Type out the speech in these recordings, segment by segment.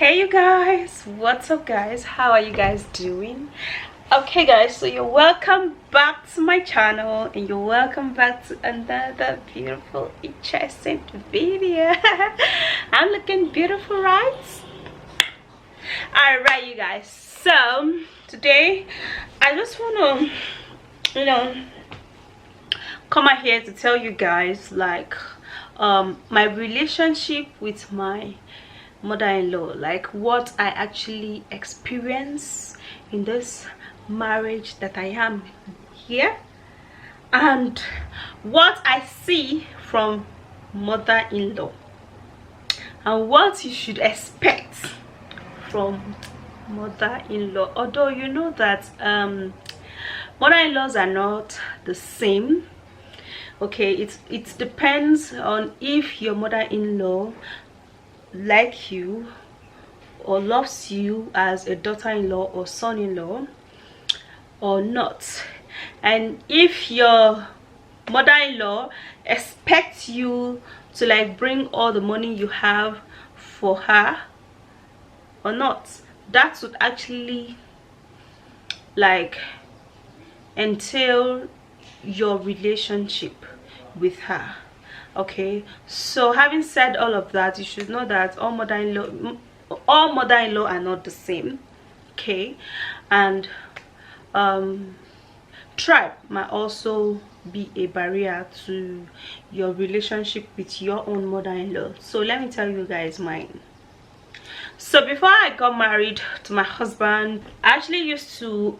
Hey you guys, what's up guys? How are you guys doing? Okay guys, so you're welcome back to my channel and you're welcome back to another beautiful interesting video. I'm looking beautiful, right? All right you guys, so today I just want to come out here to tell you guys like my relationship with my mother-in-law, like what I actually experience in this marriage that I am here, and what I see from mother-in-law, and what you should expect from mother-in-law. Although you know that mother-in-laws are not the same. Okay, it depends on if your mother-in-law like you or loves you as a daughter-in-law or son-in-law or not, and if your mother-in-law expects you to like bring all the money you have for her or not. That would actually like entail your relationship with her. Okay, so having said all of that, you should know that all mother-in-law are not the same. Okay, and tribe might also be a barrier to your relationship with your own mother-in-law. So let me tell you guys mine. So before I got married to my husband, I actually used to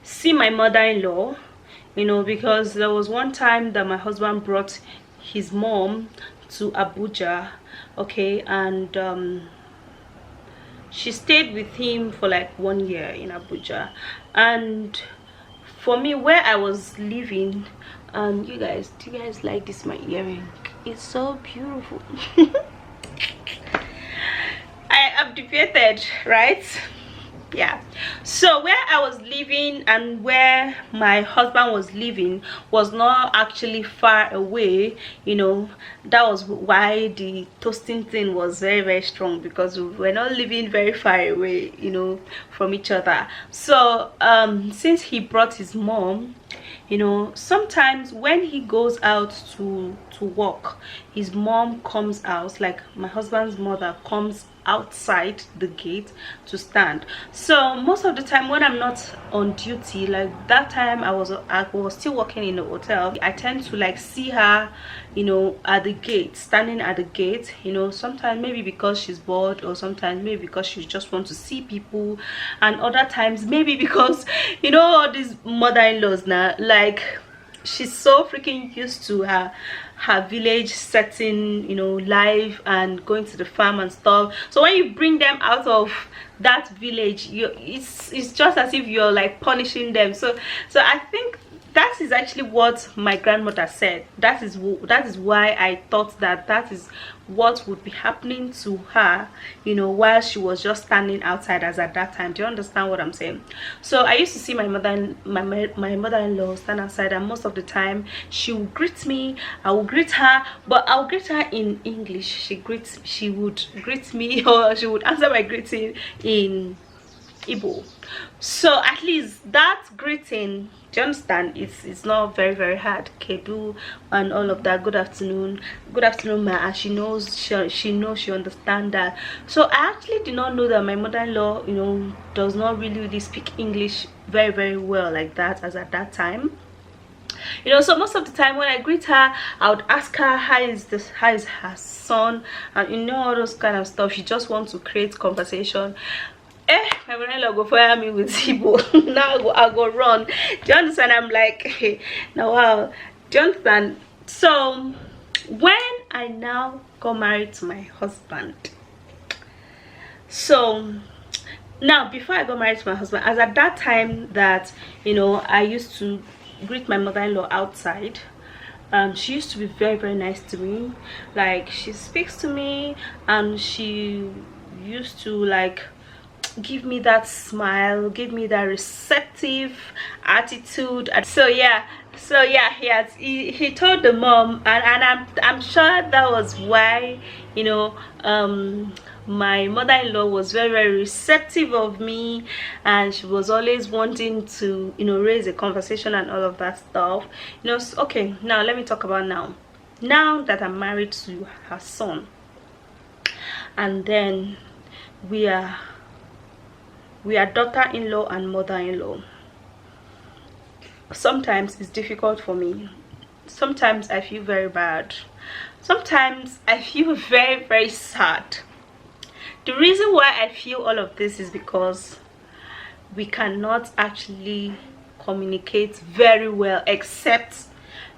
see my mother-in-law, because there was one time that my husband brought his mom to Abuja. Okay, and she stayed with him for like 1 year in Abuja. And for me, where I was living, and you guys, do you guys like this? My earring, it's so beautiful. I am debated, right? Yeah, so where I was living and where my husband was living was not actually far away. That was why the toasting thing was very, very strong, because we're not living very far away, from each other. So since he brought his mom, sometimes when he goes out to work, his mom comes out, like my husband's mother comes outside the gate to stand. So most of the time when I'm not on duty, like that time I was still working in a hotel, I tend to like see her at the gate, standing at the gate. Sometimes maybe because she's bored, or sometimes maybe because she just wants to see people, and other times maybe because all these mother-in-laws now, like she's so freaking used to her village setting, life, and going to the farm and stuff. So when you bring them out of that village, it's just as if you're like punishing them. So I think that is actually what my grandmother said. That is why I thought that is what would be happening to her, while she was just standing outside as at that time. Do you understand what I'm saying? So I used to see my mother-in-law stand outside, and most of the time she would greet me, I will greet her, but I'll greet her in English. She would greet me, or she would answer my greeting in Igbo. So at least that greeting, do you understand, it's not very, very hard. Kedu and all of that, good afternoon ma, and she knows, she understands that. So I actually did not know that my mother-in-law does not really speak English very, very well like that as at that time. So most of the time when I greet her, I would ask her how is her son, and all those kind of stuff. She just wants to create conversation. My brother go fire me with Igbo. Now I go run. Do you understand? I'm like, hey, now wow. Do you understand? So when I now got married to my husband, so now before I got married to my husband, as at that time that I used to greet my mother-in-law outside, she used to be very, very nice to me. Like she speaks to me, and she used to like give me that smile, give me that receptive attitude. And so yeah, he told the mom, and I'm sure that was why my mother-in-law was very, very receptive of me, and she was always wanting to, you know, raise a conversation and all of that stuff, you know. Okay, now let me talk about now that I'm married to her son, and then we are daughter-in-law and mother-in-law. Sometimes it's difficult for me. Sometimes I feel very bad. Sometimes I feel very, very sad. The reason why I feel all of this is because we cannot actually communicate very well, except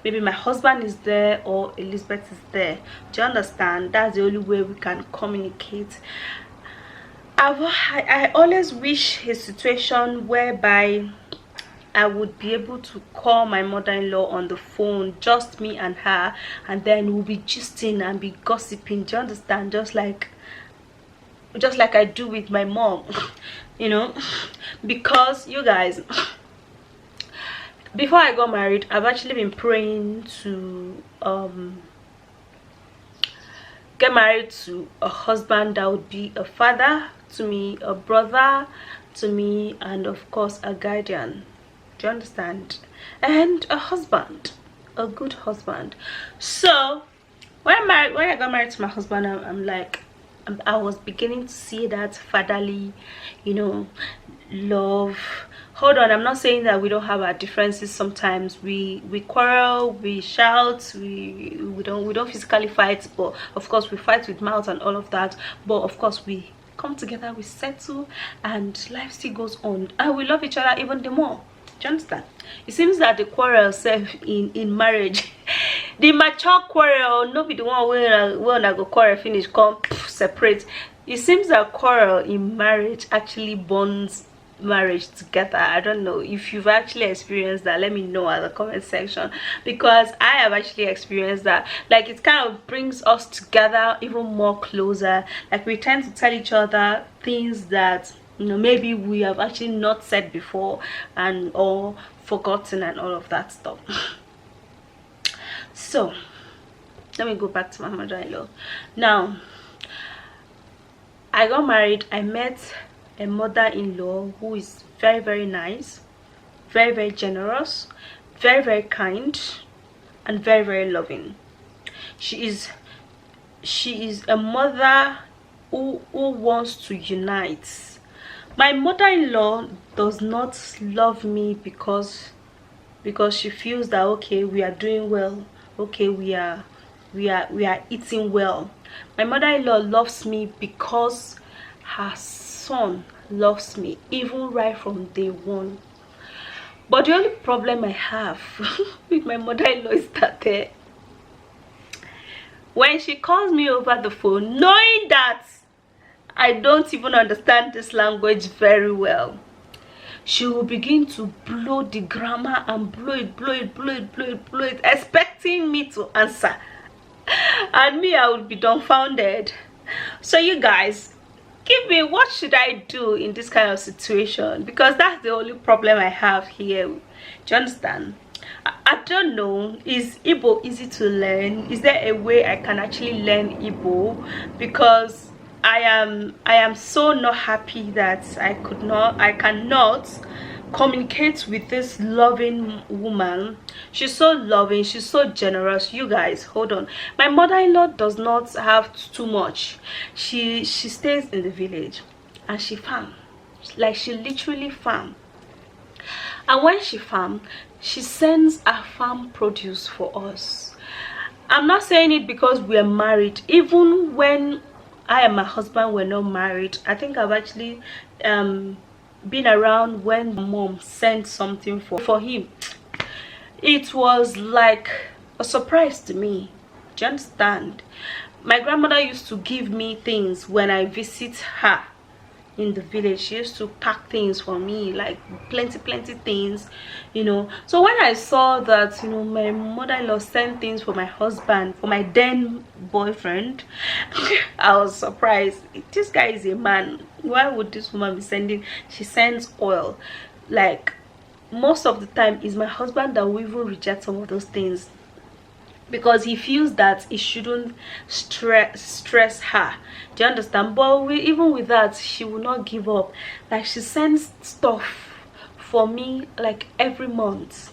maybe my husband is there or Elizabeth is there. Do you understand? That's the only way we can communicate. I always wish a situation whereby I would be able to call my mother-in-law on the phone, just me and her, and then we'll be gisting and be gossiping. Do you understand? Just like I do with my mom, you know. Because you guys, before I got married, I've actually been praying to get married to a husband that would be a father to me, a brother to me, and of course a guardian. Do you understand? And a husband, a good husband. So when I got married to my husband, I'm like, I was beginning to see that fatherly, you know, love. Hold on, I'm not saying that we don't have our differences. Sometimes we quarrel, we shout, we don't physically fight, but of course we fight with mouth and all of that. But of course we come together, we settle, and life still goes on, and we love each other even the more. Do you understand? It seems that the quarrel self in marriage, the mature quarrel, no be the one when I go quarrel finish come separate. It seems that quarrel in marriage actually bonds marriage together. I don't know if you've actually experienced that. Let me know at the comment section, because I have actually experienced that. Like, it kind of brings us together even more closer. Like, we tend to tell each other things that, you know, maybe we have actually not said before, and or forgotten and all of that stuff. So let me go back to my mother-in-law. Now I got married, I met a mother-in-law who is very, very nice, very, very generous, very, very kind, and very, very loving. She is a mother who wants to unite. My mother-in-law does not love me because she feels that, okay, we are doing well, okay, we are eating well. My mother-in-law loves me because her son loves me, even right from day one. But the only problem I have with my mother-in-law is that when she calls me over the phone, knowing that I don't even understand this language very well, she will begin to blow the grammar and blow it, expecting me to answer. And me, I would be dumbfounded. So you guys, give me, what should I do in this kind of situation? Because that's the only problem I have here. Do you understand? I don't know, is Igbo easy to learn? Is there a way I can actually learn Igbo? Because I am so not happy that I cannot communicate with this loving woman. She's so loving, she's so generous. You guys, hold on. My mother-in-law does not have too much. She stays in the village and she farm. Like, she literally farm. And when she farm, she sends her farm produce for us. I'm not saying it because we are married. Even when I and my husband were not married, I think I've actually been around when mom sent something for him. It was like a surprise to me. Do you understand? My grandmother used to give me things when I visit her in the village. She used to pack things for me, like plenty things, you know. So when I saw that, you know, my mother-in-law sent things for my husband, for my then boyfriend, I was surprised. This guy is a man, why would this woman be sending? She sends oil. Like, most of the time it's my husband that will even reject some of those things. because he feels that he shouldn't stress her. Do you understand? But even with that, she will not give up. Like, she sends stuff for me like every month.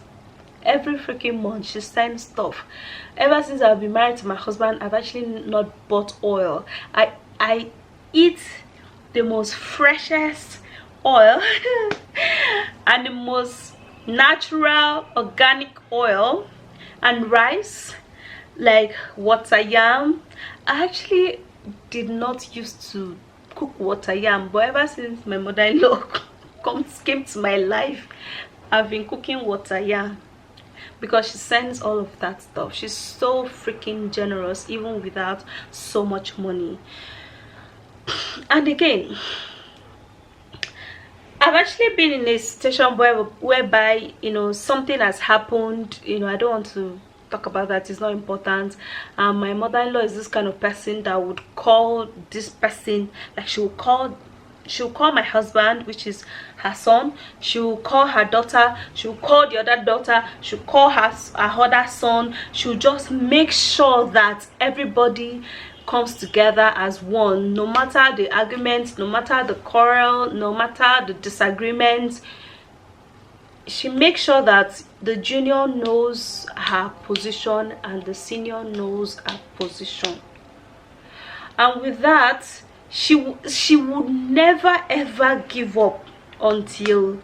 Every freaking month she sends stuff. Ever since I've been married to my husband, I've actually not bought oil. I eat the most freshest oil and the most natural organic oil and rice, like water yam. I actually did not used to cook water yam, but ever since my mother-in-law came to my life, I've been cooking water yam, because she sends all of that stuff. She's so freaking generous, even without so much money. And again, I've actually been in a situation whereby, you know, something has happened. You know, I don't want to talk about that, it's not important. My mother-in-law is this kind of person that would call this person, like she'll call my husband, which is her son, she'll call her daughter, she'll call the other daughter, she'll call her other son. She'll just make sure that everybody comes together as one, no matter the arguments, no matter the quarrel, no matter the disagreements. She makes sure that the junior knows her position and the senior knows her position. And with that, she would never ever give up until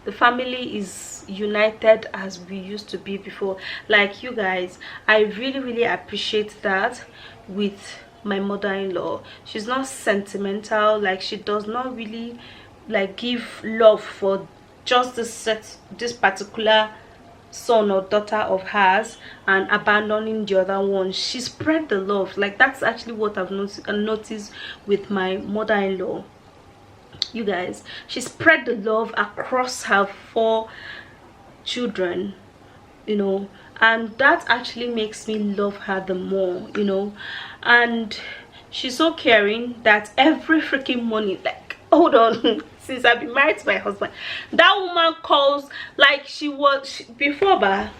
the family is united as we used to be before. Like, you guys, I really appreciate that with my mother-in-law. She's not sentimental. Like, she does not really like give love for just this particular son or daughter of hers and abandoning the other one. She spread the love. Like, that's actually what I've noticed with my mother-in-law. You guys, she spread the love across her 4 children, you know, and that actually makes me love her the more, you know. And she's so caring that every freaking morning, like, hold on, since I've been married to my husband, that woman calls, like, before, but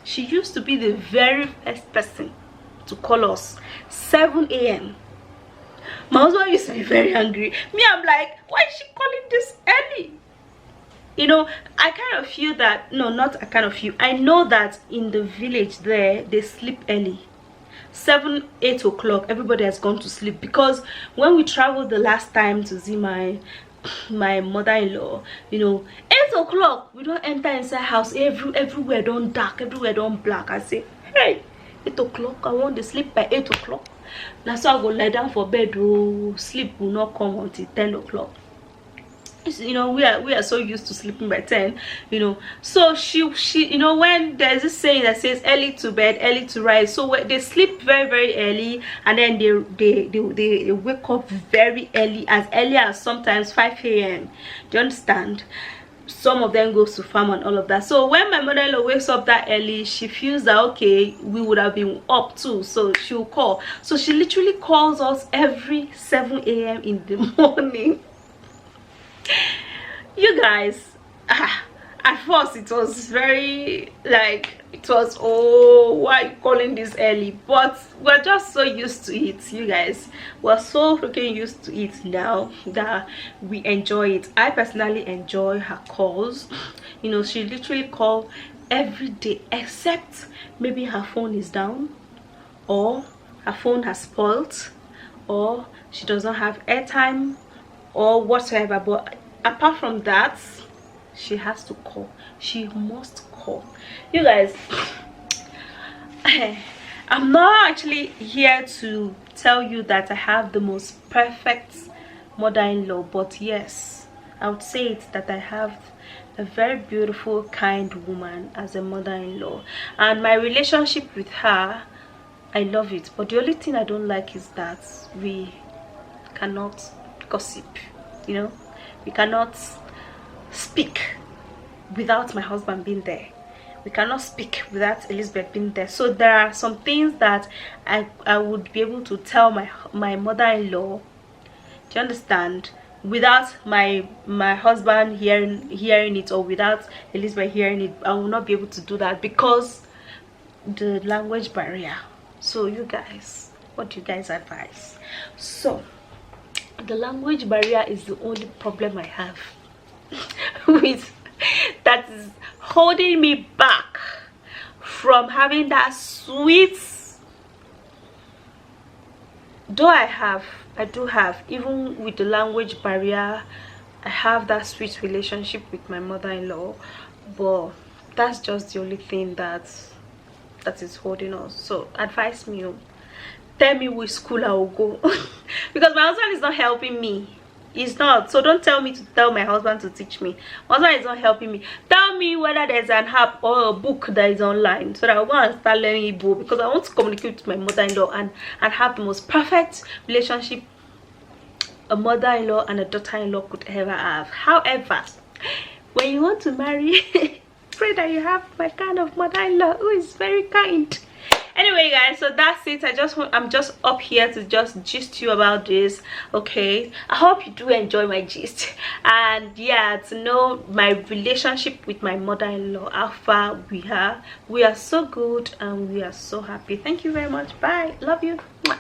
she used to be the very first person to call us 7 a.m. My husband used to be very angry. Me, I'm like, why is she calling this early? You know, I kind of feel that, no, not I kind of feel, I know that in the village there, they sleep early. 7, 8 o'clock, everybody has gone to sleep. Because when we traveled the last time to see my mother-in-law, you know, 8 o'clock, we don't enter inside house. Everywhere don't dark, everywhere don't black. I say, hey, 8 o'clock, I want to sleep by 8 o'clock. That's why I go lie down for bed. Oh, sleep will not come until 10 o'clock. You know, we are so used to sleeping by 10, you know. So she you know, when there's this saying that says early to bed, early to rise, so they sleep very early, and then they wake up very early as sometimes 5 a.m. do you understand? Some of them goes to farm and all of that. So when my mother-in-law wakes up that early, she feels that, okay, we would have been up too, so she'll call. So she literally calls us every 7 a.m. in the morning. You guys, at first it was very, like, it was, oh, why are you calling this early? But we're just so used to it, you guys. We're so freaking used to it now that we enjoy it. I personally enjoy her calls. You know, she literally calls every day, except maybe her phone is down, or her phone has spoiled, or she doesn't have airtime, or whatsoever. But apart from that, she has to call. She must call. You guys, I'm not actually here to tell you that I have the most perfect mother-in-law, but yes, I would say it that I have a very beautiful, kind woman as a mother-in-law. And my relationship with her, I love it. But the only thing I don't like is that we cannot gossip, you know. We cannot speak without my husband being there. We cannot speak without Elizabeth being there. So there are some things that I would be able to tell my mother-in-law, do you understand, without my husband hearing it, or without Elizabeth hearing it. I will not be able to do that, because the language barrier. So you guys, what do you guys advise? So the language barrier is the only problem I have with that is holding me back from having that sweet, though I do have, even with the language barrier, I have that sweet relationship with my mother-in-law, but that's just the only thing that is holding us. So advise me, oh. Tell me which school I will go because my husband is not helping me. He's not. So don't tell me to tell my husband to teach me. My husband is not helping me. Tell me whether there's an app or a book that is online so that I want to start learning Igbo, because I want to communicate with my mother-in-law and have the most perfect relationship a mother-in-law and a daughter-in-law could ever have. However, when you want to marry, pray that you have my kind of mother-in-law who is very kind. Anyway guys, so that's it. I'm just up here to just gist you about this. Okay, I hope you do enjoy my gist, and yeah, to know my relationship with my mother-in-law, how far we are so good and we are so happy. Thank you very much. Bye, love you. Mwah.